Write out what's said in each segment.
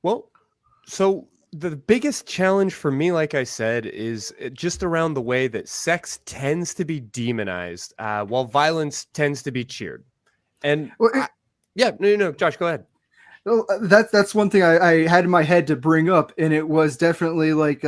Well, so the biggest challenge for me, like I said, is just around the way that sex tends to be demonized, while violence tends to be cheered. And Well, yeah, no, Josh, go ahead. well, that's one thing I had in my head to bring up, and it was definitely like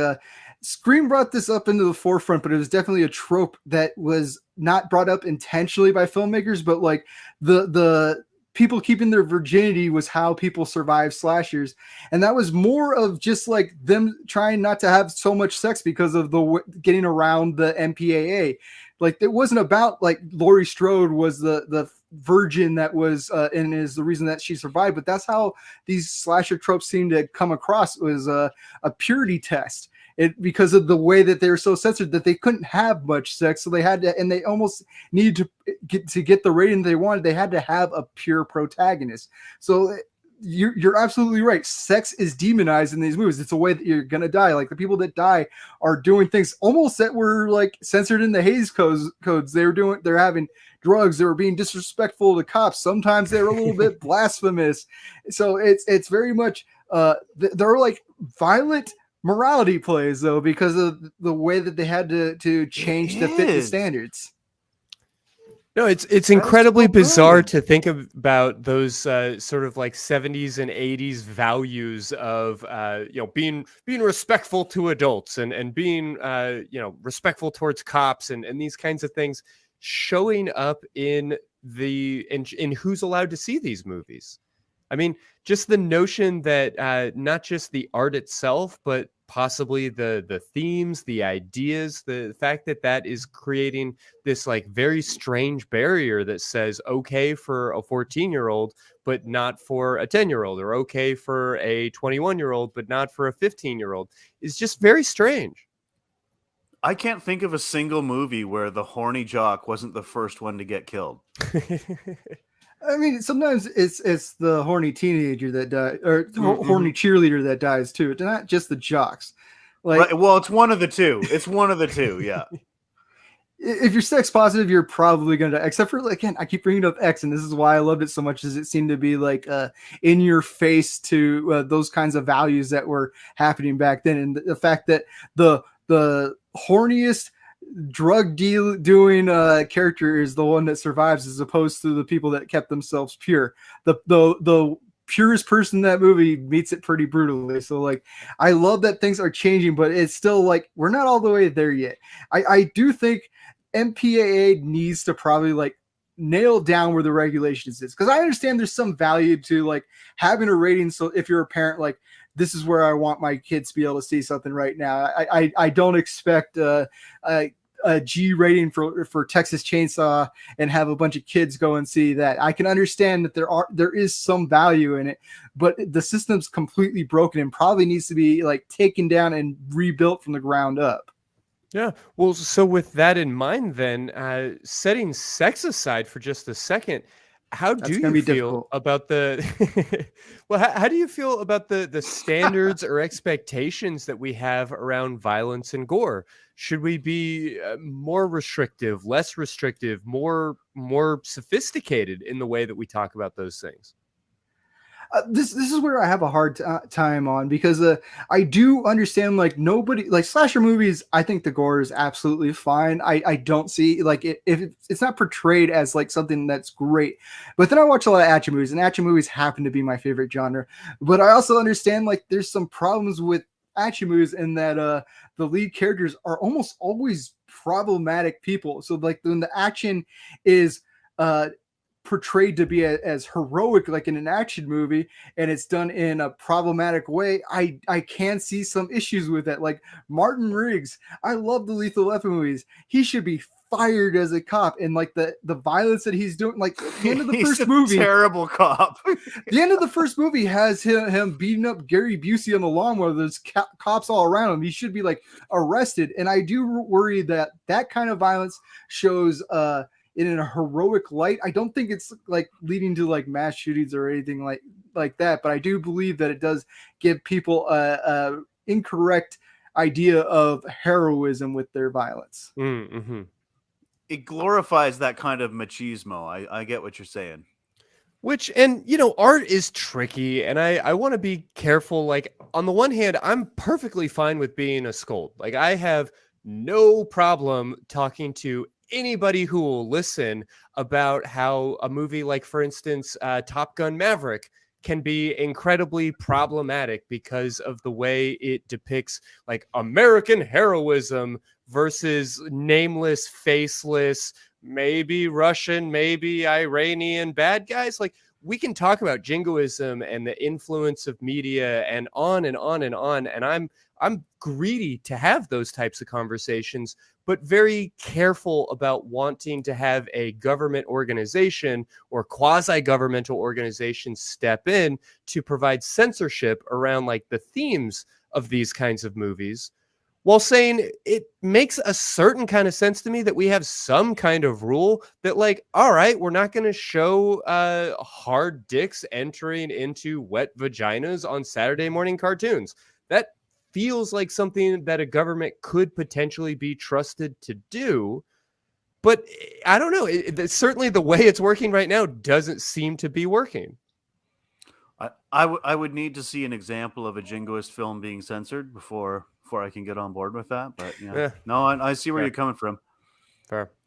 Scream brought this up into the forefront, but it was definitely a trope that was not brought up intentionally by filmmakers, but like the people keeping their virginity was how people survive slashers, and that was more of just like them trying not to have so much sex because of the getting around the MPAA. Like it wasn't about like Laurie Strode was the virgin that was and is the reason that she survived, but that's how these slasher tropes seem to come across. It was a purity test. It because of the way that they were so censored that they couldn't have much sex, so they had to, and they almost needed to get the rating they wanted. They had to have a pure protagonist. So you're absolutely right. Sex is demonized in these movies. It's a way that you're gonna die. Like the people that die are doing things almost that were like censored in the Hays codes. They're having drugs. They were being disrespectful to cops. Sometimes they were a little bit blasphemous. So it's very much they're like violent morality plays though because of the way that they had to change to fit the standards. No, it's incredibly bizarre to think about those sort of like 70s and 80s values of being respectful to adults and being respectful towards cops and these kinds of things showing up in who's allowed to see these movies. I mean, just the notion that not just the art itself, but possibly the themes, the ideas, the fact that is creating this like very strange barrier that says okay for a 14-year-old, but not for a 10-year-old, or okay for a 21-year-old, but not for a 15-year-old is just very strange. I can't think of a single movie where the horny jock wasn't the first one to get killed. I mean, sometimes it's the horny teenager that dies, or horny cheerleader that dies too. It's not just the jocks. Like, right, well, it's one of the two. It's one of the two. Yeah. If you're sex positive, you're probably gonna die. Except for, again, I keep bringing up X, and this is why I loved it so much. Is it seemed to be like in your face to those kinds of values that were happening back then, and the fact that the horniest drug deal doing character is the one that survives, as opposed to the people that kept themselves pure. The purest person in that movie meets it pretty brutally. So like, I love that things are changing, but it's still like we're not all the way there yet. I do think MPAA needs to probably like nail down where the regulations is, because I understand there's some value to like having a rating. So if you're a parent, like, this is where I want my kids to be able to see something right now. I don't expect a G rating for Texas Chainsaw and have a bunch of kids go and see that. I can understand that there is some value in it, but the system's completely broken and probably needs to be like taken down and rebuilt from the ground up. Yeah. Well, so with that in mind, then, setting sex aside for just a second, how do you feel about the well, how do you feel about the standards or expectations that we have around violence and gore? Should we be more restrictive, less restrictive, more sophisticated in the way that we talk about those things? This is where I have a hard time on, because I do understand, like, nobody like slasher movies. I think the gore is absolutely fine. I don't see like if it's not portrayed as like something that's great. But then I watch a lot of action movies, and action movies happen to be my favorite genre. But I also understand like there's some problems with action movies in that the lead characters are almost always problematic people. So like when the action is portrayed to be as heroic like in an action movie, and it's done in a problematic way, I can see some issues with that. Like Martin Riggs, I love the Lethal Weapon movies. He should be fired as a cop, and like the violence that he's doing, like at the end of the first movie, terrible cop. The end of the first movie has him beating up Gary Busey on the lawn where there's cops all around him. He should be like arrested, and I do worry that kind of violence shows in a heroic light. I don't think it's like leading to like mass shootings or anything like that, but I do believe that it does give people a incorrect idea of heroism with their violence. Mm-hmm. It glorifies that kind of machismo. I get what you're saying. Which, and you know, art is tricky, and I want to be careful. Like, on the one hand, I'm perfectly fine with being a scold. Like, I have no problem talking to anybody who will listen about how a movie like, for instance, Top Gun Maverick can be incredibly problematic because of the way it depicts like American heroism versus nameless, faceless, maybe Russian, maybe Iranian bad guys. Like, we can talk about jingoism and the influence of media and on and on and on. And I'm greedy to have those types of conversations, but very careful about wanting to have a government organization or quasi-governmental organization step in to provide censorship around like the themes of these kinds of movies, while saying it makes a certain kind of sense to me that we have some kind of rule that, like, all right, we're not going to show hard dicks entering into wet vaginas on Saturday morning cartoons. That feels like something that a government could potentially be trusted to do. But I don't know. Certainly the way it's working right now doesn't seem to be working. I would need to see an example of a jingoist film being censored before I can get on board with that. But yeah, no, I see where Fair. you're coming from. Fair.